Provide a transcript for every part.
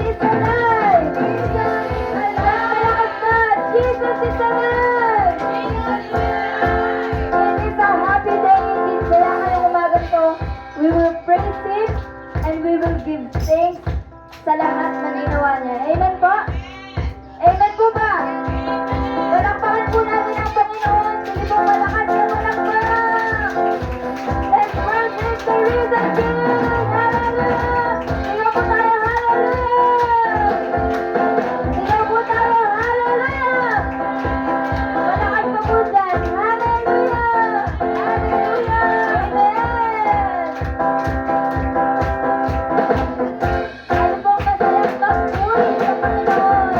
is alive! Malakas pa! Jesus is alive! It is a happy day indeed. Kaya ngayong umaga to, we will praise Him and we will give thanks sa lahat na ginawa niya. Amen po? Amen po ba? Palakpakan po natin ang Panginoon. Sige po, malakas na palakpak! Let's worship the risen King! Hallelujah! Sigaw po tayo, hallelujah! Sigaw po tayo, hallelujah! Malakas pa po dyan, hallelujah! Hallelujah! Amen! Ano pong masayang pagpuri sa Panginoon?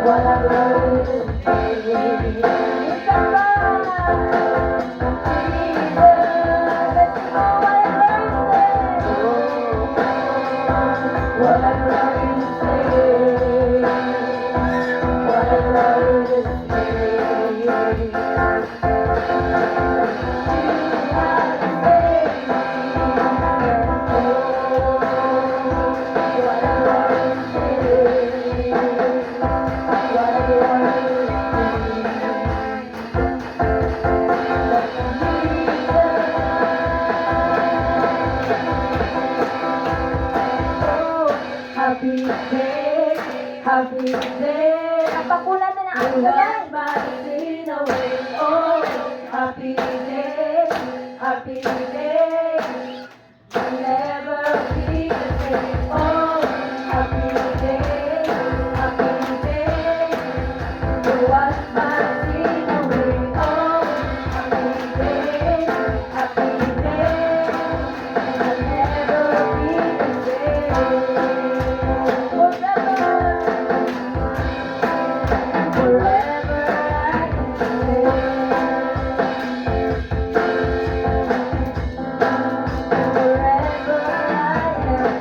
what I love is Jesus. Isa pa. Jesus, let's go, what I love is. What I love is Jesus. What I love is Happy day, happy day. Tapak po natin ang ating kamay. Sin away, oh, happy day, happy day. I'll never be the same, oh, happy day, happy day. You wash my sin away, oh, happy day, happy day. I'll never be the same. Forever I can stay. Forever I am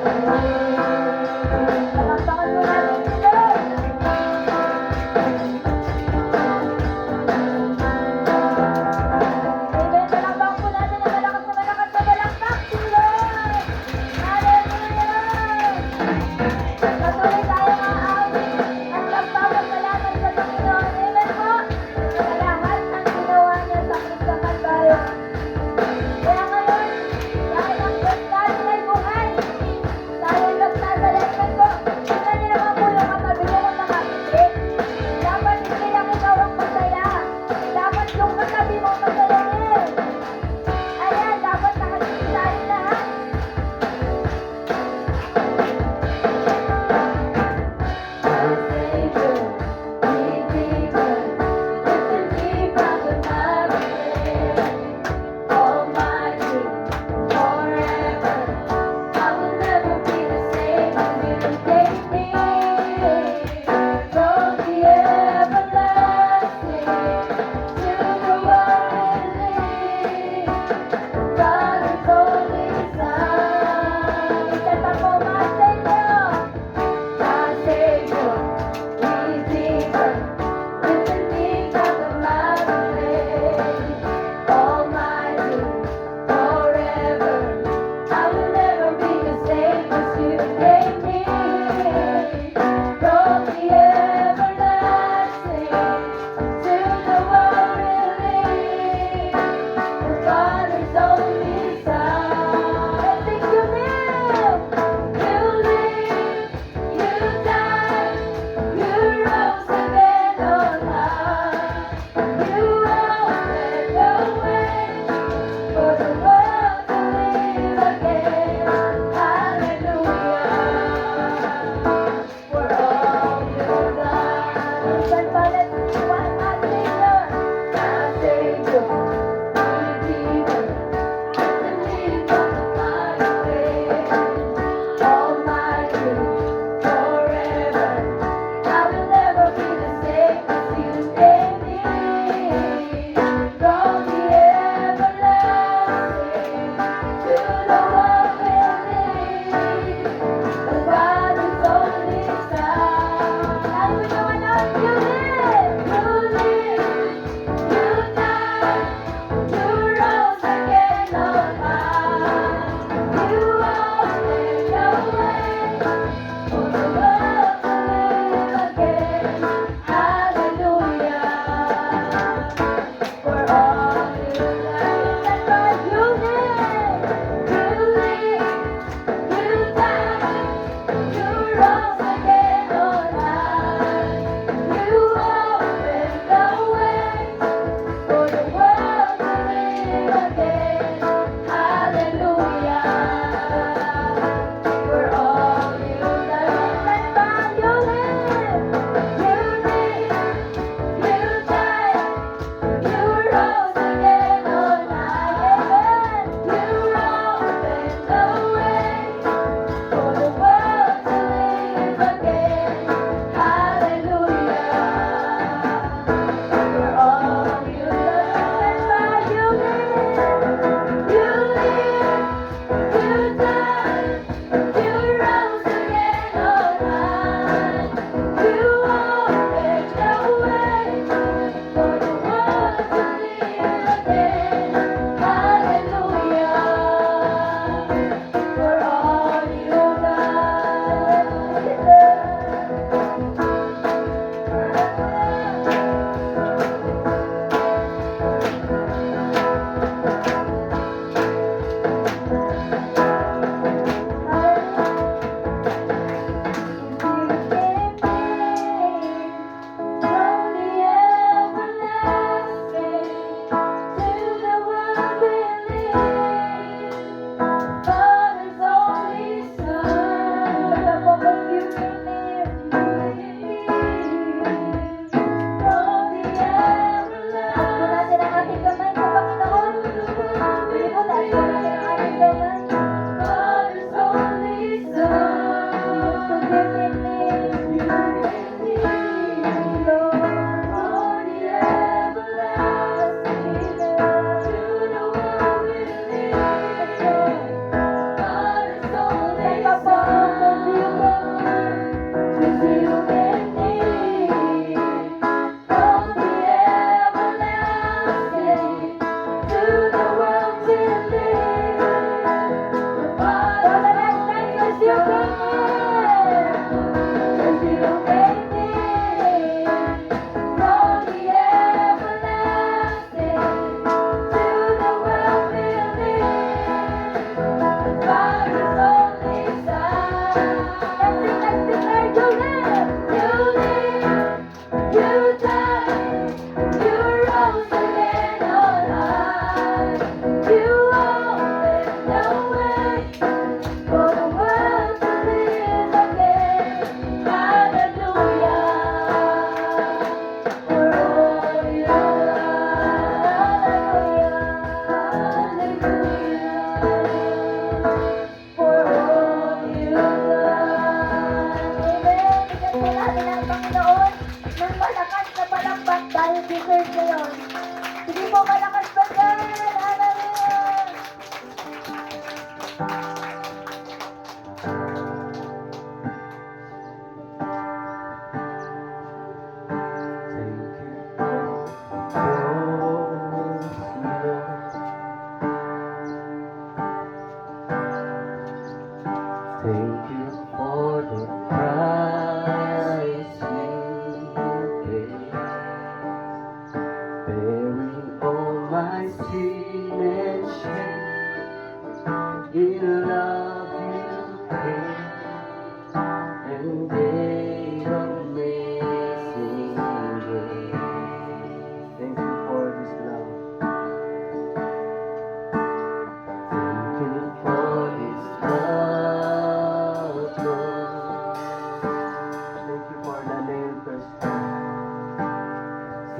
Palakpakan po natin sila.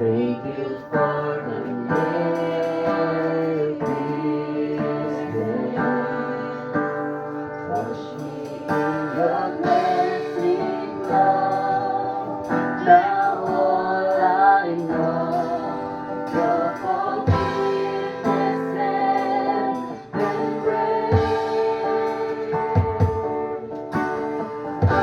Thank you for the gift this day. Wash me in your blessing, love. Now all I know, your forgiveness and embrace. I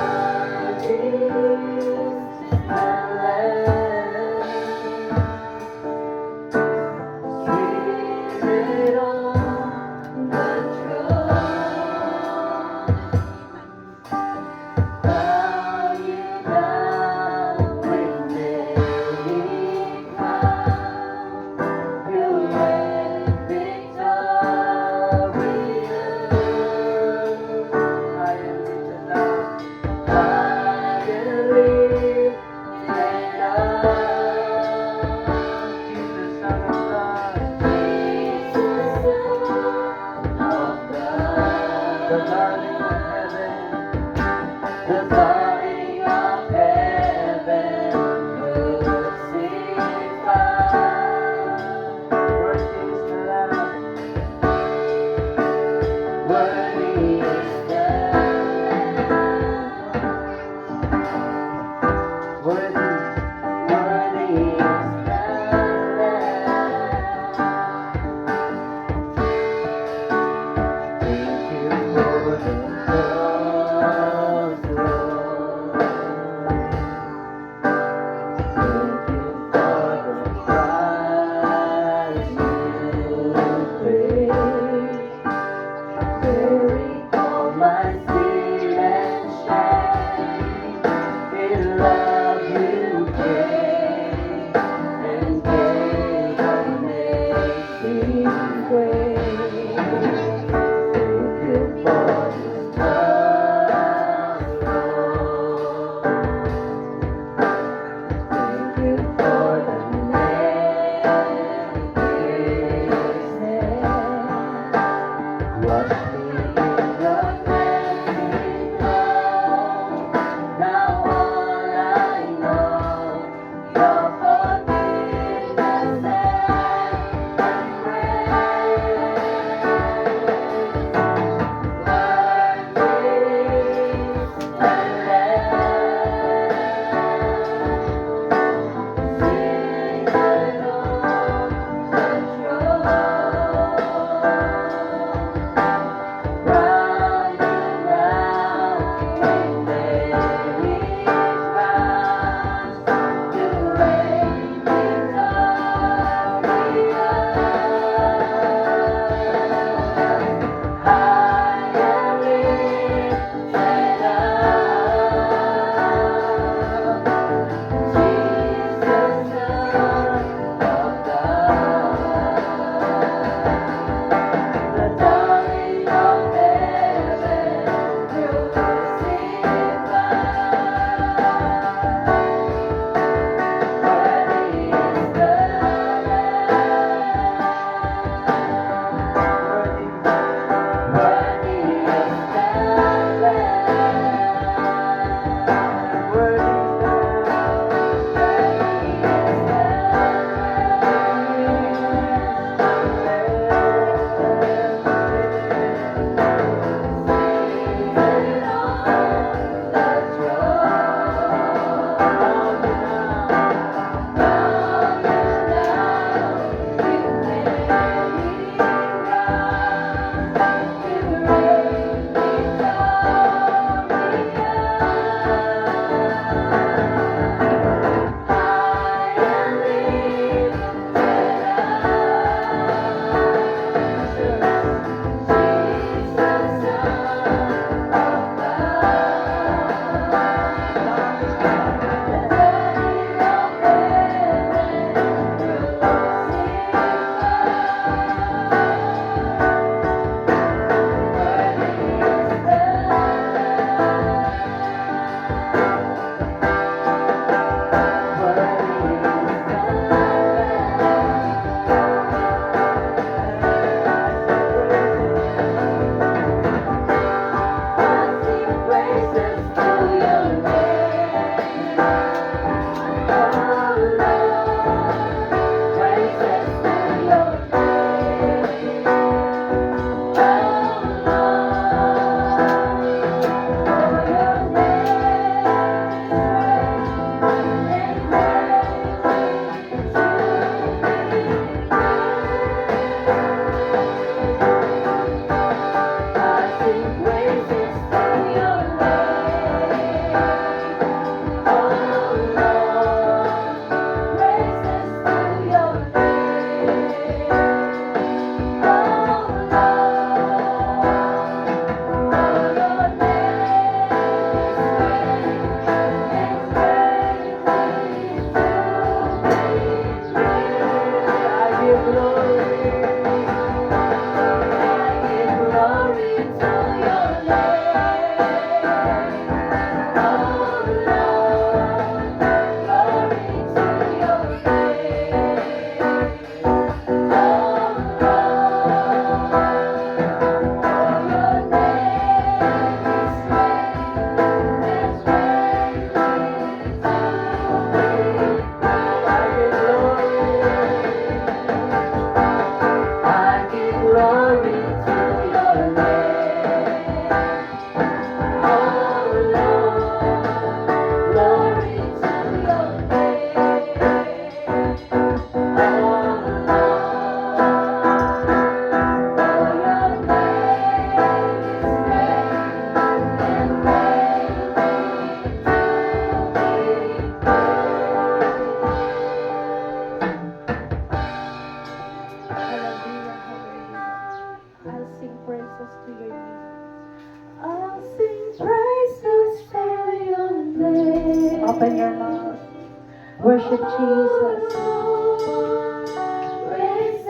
Worship Jesus.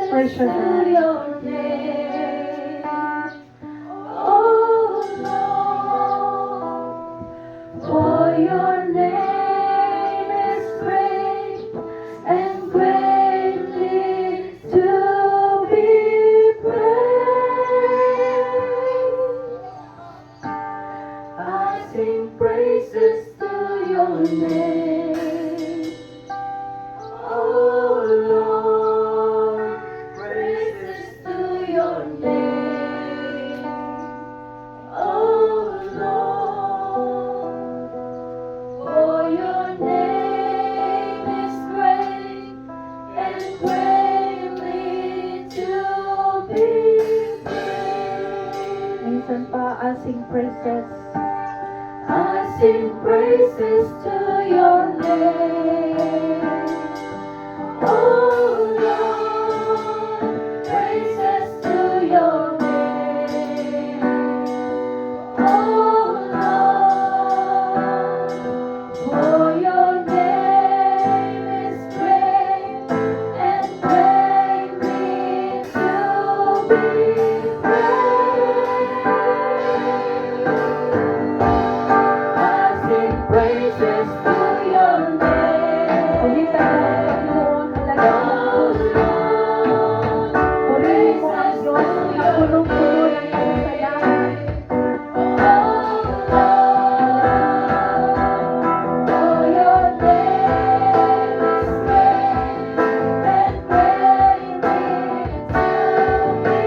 Praise your name. your name. Oh Lord, for your name is great and greatly to be praised. I sing praises to your name. Oh Lord, praises to your name. Oh Lord, for your name is great and greatly to be praised. Minsan pa, I sing praises. I sing praises to your name. Oh Lord, praises to your name. Oh Lord, for your name is great and greatly to be praised. I sing praises to your name. Ulitan mo ang Panginoon, Oh halagaan mo. Lord, Purihin mo ang praises Diyos to na your punong-puno ng kasalanan. For your name is great and greatly to be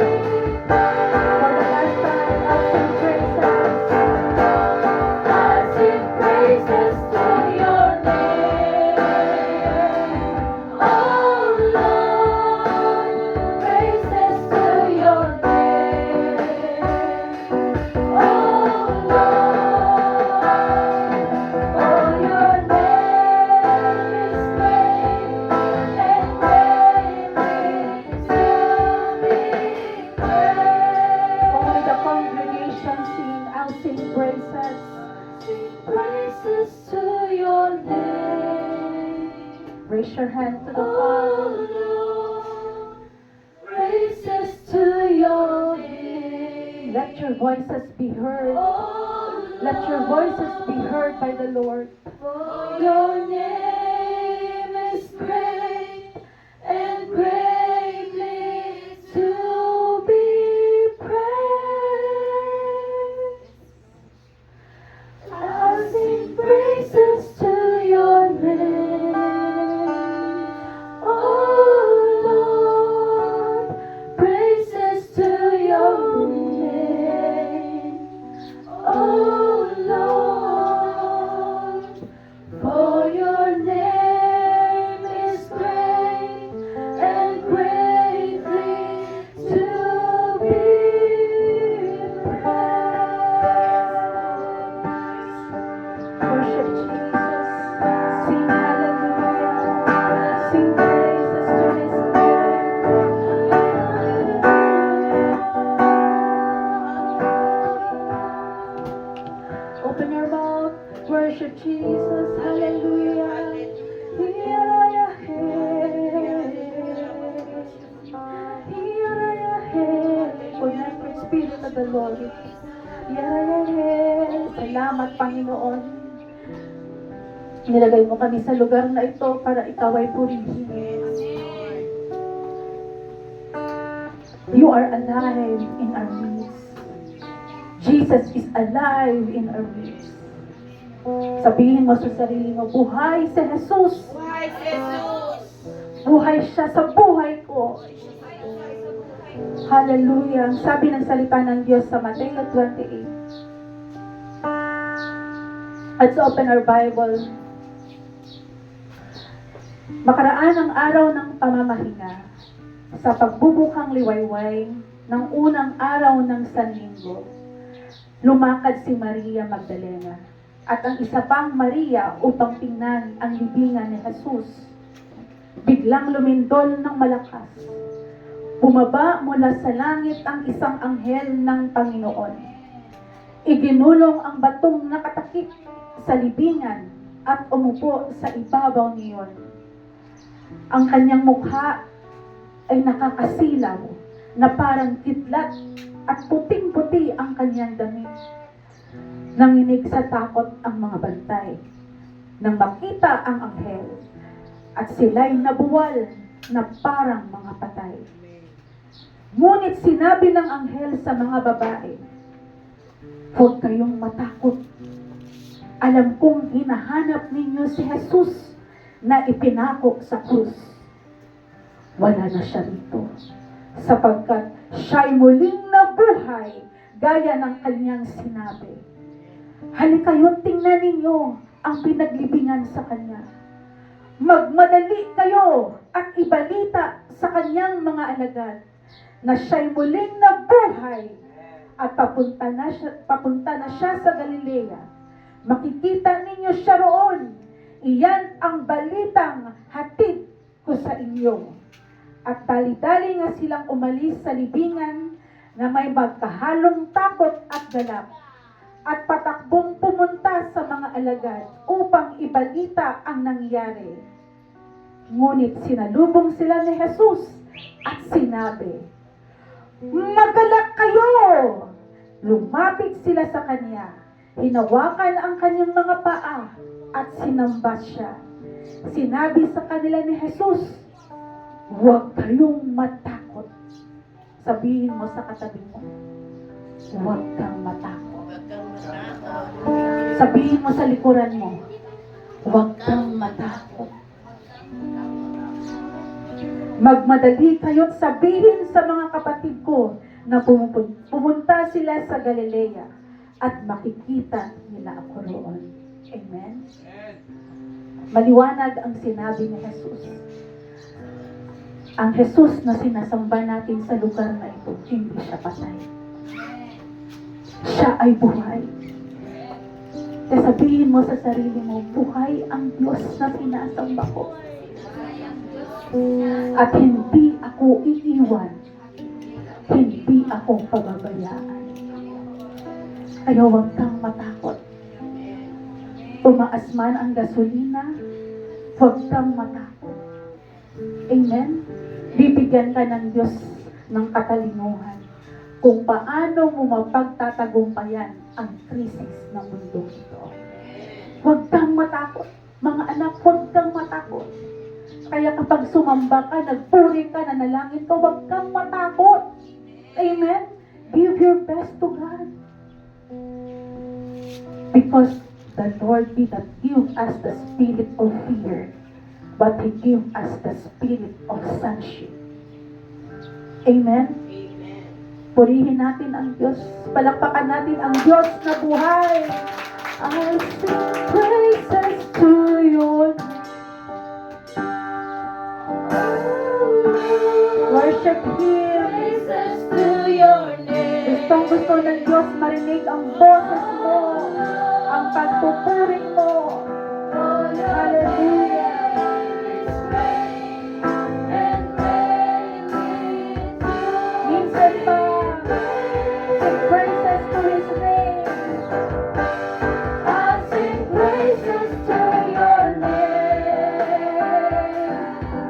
For the last time, I sing praises. I sing praises to your name. Oh Lord, praises to your name. Oh Lord, for your name is great and greatly to be praised. Only the congregation sing, I'll sing praises. Praises to your name. Raise your hand to the Oh Father. Lord, praises to your name. Let your voices be heard. Oh Let your voices be heard by the Lord. For your name is great and greatly to be praised. I'll sing praises to your name. Oh Lord, praises to your name. Oh Lord, for your name is great and greatly to be praised. Worship Jesus. Sing hallelujah. Sing praises to His name. Open your mouth. Worship Jesus. Hallelujah. Connect with Spirit of the Lord. Salamat, Panginoon. Nilagay mo kami sa lugar na ito para ikaw ay purihin. You are alive in our midst. Jesus is alive in our midst. Sabihin mo sa sarili mo, buhay si Jesus. Buhay siya sa buhay ko. Hallelujah. Sabi ng salita ng Diyos sa Mateo 28. Let's open our Bible. Makaraan ang araw ng pamamahinga sa pagbubukang liwayway ng unang araw ng Sanlinggo. Lumakad si Maria Magdalena at ang isa pang Maria upang tingnan ang libingan ni Jesus. Biglang lumindol ng malakas. Bumaba mula sa langit ang isang anghel ng Panginoon. Iginulong ang batong nakatakip sa libingan at umupo sa ibabaw niyon. Ang kanyang mukha ay nakakasilaw na parang kidlat at puting-puti ang kanyang damit. Nanginig sa takot ang mga bantay nang makita ang anghel at sila'y nabuwal na parang mga patay. Ngunit sinabi ng anghel sa mga babae, "Huwag kayong matakot. Alam kong hinahanap ninyo si Jesus na ipinako sa krus. Wala na siya rito, sapagkat siya'y muling nabuhay gaya ng kanyang sinabi. Halikayo't tingnan ninyo ang pinaglibingan sa kanya. Magmadali kayo at ibalita sa kanyang mga alagad na siya'y muling nabuhay at papunta na siya sa Galilea. Makikita ninyo siya roon. Iyan ang balitang hatid ko sa inyo." At dali-dali nga silang umalis sa libingan na may magkahalong takot at galak, at patakbong pumunta sa mga alagad upang ibalita ang nangyari. Ngunit sinalubong sila ni Jesus at sinabi, "Magalak kayo!" Lumapit sila sa kanya, hinawakan ang kanyang mga paa at sinamba siya. Sinabi sa kanila ni Jesus, "Huwag kayong matakot." Sabihin mo sa katabi mo, "Huwag kang matakot." Sabihin mo sa likuran mo, "Huwag kang matakot." Magmadali kayo't sabihin sa mga kapatid ko na pumunta sila sa Galilea at makikita nila ako roon. Amen? Maliwanag ang sinabi ni Jesus. Ang Jesus na sinasamba natin sa lugar na ito, hindi siya patay. Siya ay buhay. Kaya sabihin mo sa sarili mo, buhay ang Diyos na sinasamba ko. At hindi ako iiwan. Hindi ako pababayaan. Kaya huwag kang matakot. Tumaas man ang gasolina, huwag kang matakot. Amen? Bibigyan ka ng Diyos ng katalinuhan kung paano mo mapagtatagumpayan ang krisis ng mundo ito. Huwag kang matakot. Mga anak, huwag kang matakot. Kaya kapag sumamba ka, nagpuri ka, nanalangin ka, huwag kang matakot. Amen? Give your best to God. Because the Lord did not give us the spirit of fear, but He gave us the spirit of sonship. Amen? Purihin natin ang Diyos. Palakpakan natin ang Diyos na buhay. I sing praises to your name. Worship Him. Praises to your name. Gusto ng Diyos marinig ang boses mo, ang pagpupuri mo. Hallelujah. Minsan pa, sing praises to His name. I sing praises to your name.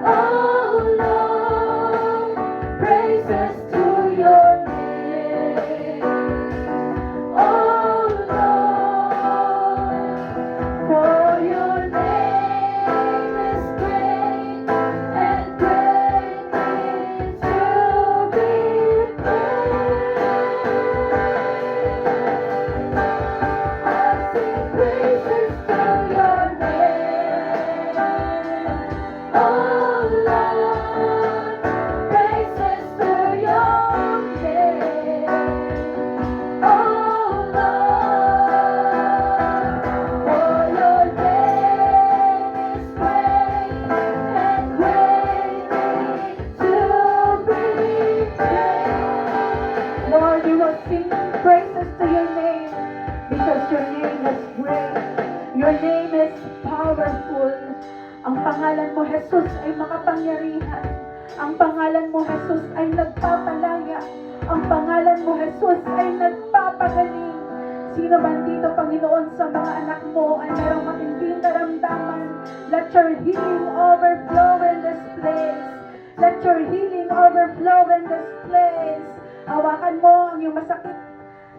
Oh Lord, praises to your name. Oh Lord, for your name is great and greatly to be praised. I sing praises to your name. Oh Lord, praises to your name. Oh Lord, for your name is great and greatly to be praised. Lord, we will sing praises to your name because your name is great. Your name is powerful. Ang pangalan mo, Jesus, ay makapangyarihan. Ang pangalan mo, Jesus, ay nagpapalaya. Ang pangalan mo, Jesus, ay nagpapagaling. Sino man dito, Panginoon, sa mga anak mo ay mayroong matinding karamdaman, let your healing overflow in this place. Let your healing overflow in this place. Hawakan mo ang iyong masakit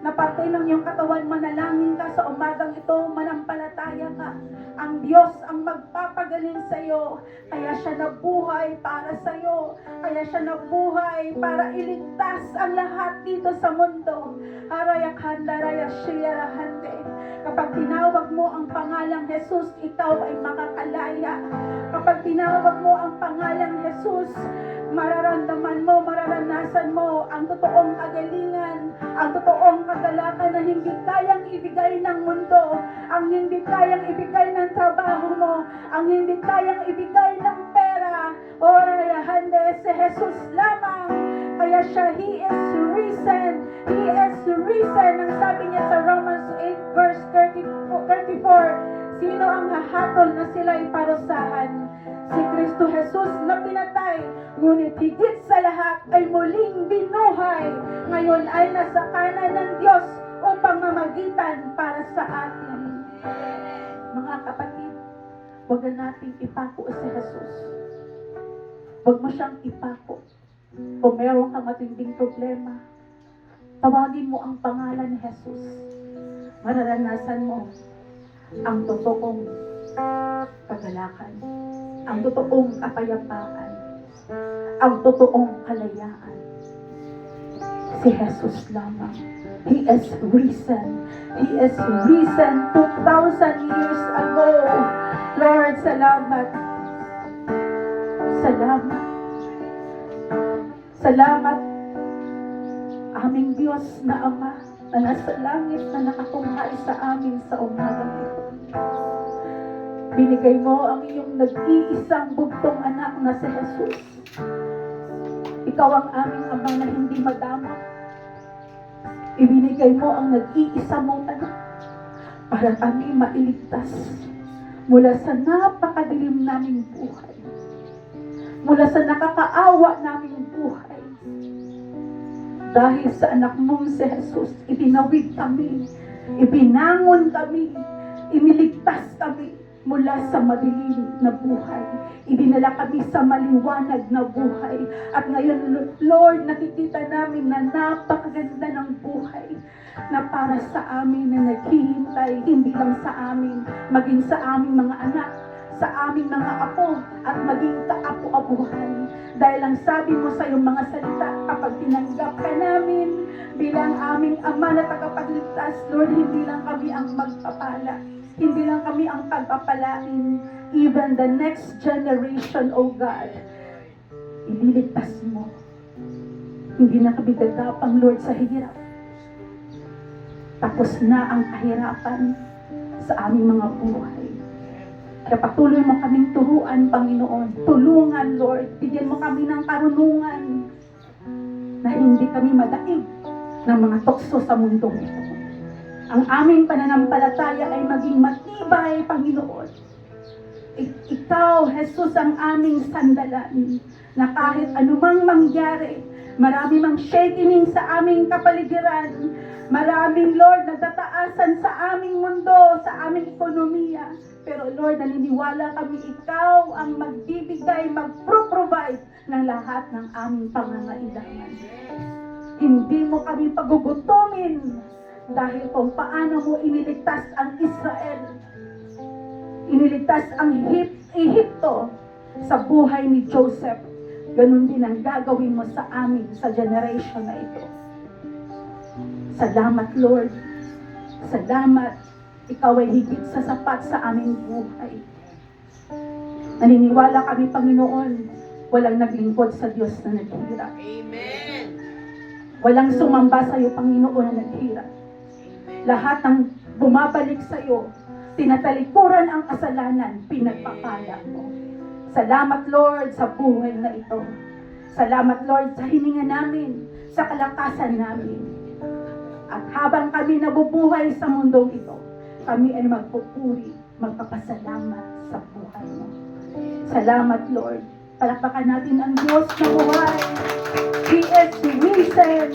na parte ng iyong katawan, manalangin ka sa umagang ito, manampalataya ka. Ang Diyos ang magpapagaling sa iyo. Kaya siya nabuhay para sa iyo. Kaya siya nabuhay para iligtas ang lahat dito sa mundo. Harayakhandaraya shiyarahande. Kapag tinawag mo ang pangalang Jesus, ikaw ay makakalaya. Kapag tinawag mo ang pangalang Jesus, mararamdaman mo, mararanasan mo ang totoong kagalingan, ang totoong kagalakan na hindi kayang ibigay ng mundo, ang hindi kayang ibigay ng trabaho mo, ang hindi kayang ibigay ng pera. Oraya hande, si Jesus lamang. Kaya siya, He is risen. He is risen. Ang sabi niya sa Romans 8 verse 34, sino ang hahatol na sila'y parusahan? Si Kristo Jesus na pinatay, ngunit higit sa lahat ay muling binuhay. Ngayon ay nasa kanan ng Diyos upang mamagitan para sa atin. Mga kapatid, huwag na nating ipako si Jesus. Huwag mo siyang ipako. Kung meron kang matinding problema, tawagin mo ang pangalan ni Jesus. Mararanasan mo ang totoong kagalakan, ang totoong kapayapaan, ang totoong kalayaan. Si Jesus lamang. He is risen. He is risen 2,000 years ago. Lord, salamat. Salamat. Salamat, aming Diyos na Ama, na nasa langit na nakatunghay sa amin sa umagang ito. Binigay mo ang iyong nag-iisang bugtong anak na si Jesus. Ikaw ang aming Ama na hindi madamot. Ibinigay mo ang nag-iisa mong anak para kami mailigtas mula sa napakadilim naming buhay, mula sa nakakaawa naming buhay. Dahil sa anak mong si Jesus, itinawid kami, ibinangon kami, iniligtas kami mula sa madilim na buhay. Idinala kami sa maliwanag na buhay. At ngayon, Lord, nakikita namin na napakaganda ng buhay na para sa amin na naghihintay, hindi lang sa amin, maging sa aming mga anak, sa aming mga apo, at maging kaapo-apuhan. Dahil ang sabi mo sa iyong mga salita, kapag tinanggap ka namin bilang aming Ama na tagapagligtas, Lord, hindi lang kami ang magpapala, hindi lang kami ang pagpapalain, even the next generation, O God, ililigtas mo. Hindi na kami gagapang, Lord, sa hirap. Tapos na ang kahirapan sa aming mga buhay. Kaya patuloy mo kaming turuan, Panginoon. Tulungan, Lord. Bigyan mo kami ng karunungan na hindi kami madaig ng mga tukso sa mundong ito. Ang aming pananampalataya ay maging matibay, Panginoon. Ikaw, Jesus, ang aming sandalan na kahit anumang mangyari, marami mang shaking sa aming kapaligiran, maraming, Lord, nagtataasan sa aming mundo, sa aming ekonomiya. Pero Lord, naniniwala kami, Ikaw ang magbibigay, magpro-provide ng lahat ng aming pangangailangan. Hindi mo kami pagugutomin dahil kung paano mo iniligtas ang Israel, iniligtas ang Ehipto sa buhay ni Joseph, ganun din ang gagawin mo sa amin sa generation na ito. Salamat, Lord. Salamat. Ikaw ay higit sa sapat sa aming buhay. Naniniwala kami, Panginoon, walang naglingkod sa Diyos na naghirap. Amen. Walang sumamba sa iyo, Panginoon, na naghirap. Lahat ng bumabalik sa iyo, tinatalikuran ang kasalanan, pinagpapala mo. Salamat, Lord, sa buhay na ito. Salamat, Lord, sa hininga namin, sa kalakasan namin. At habang kami nabubuhay sa mundong ito, kami ay magpupuri, magpapasalamat sa buhay mo. Salamat, Lord. Palakpakan natin ang Diyos na buhay. He is risen.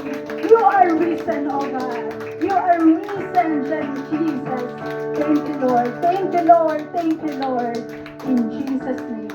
You are risen, O God. You are risen, Daddy Jesus. Thank you, Lord. Thank you, Lord. Thank you, Lord. In Jesus' name.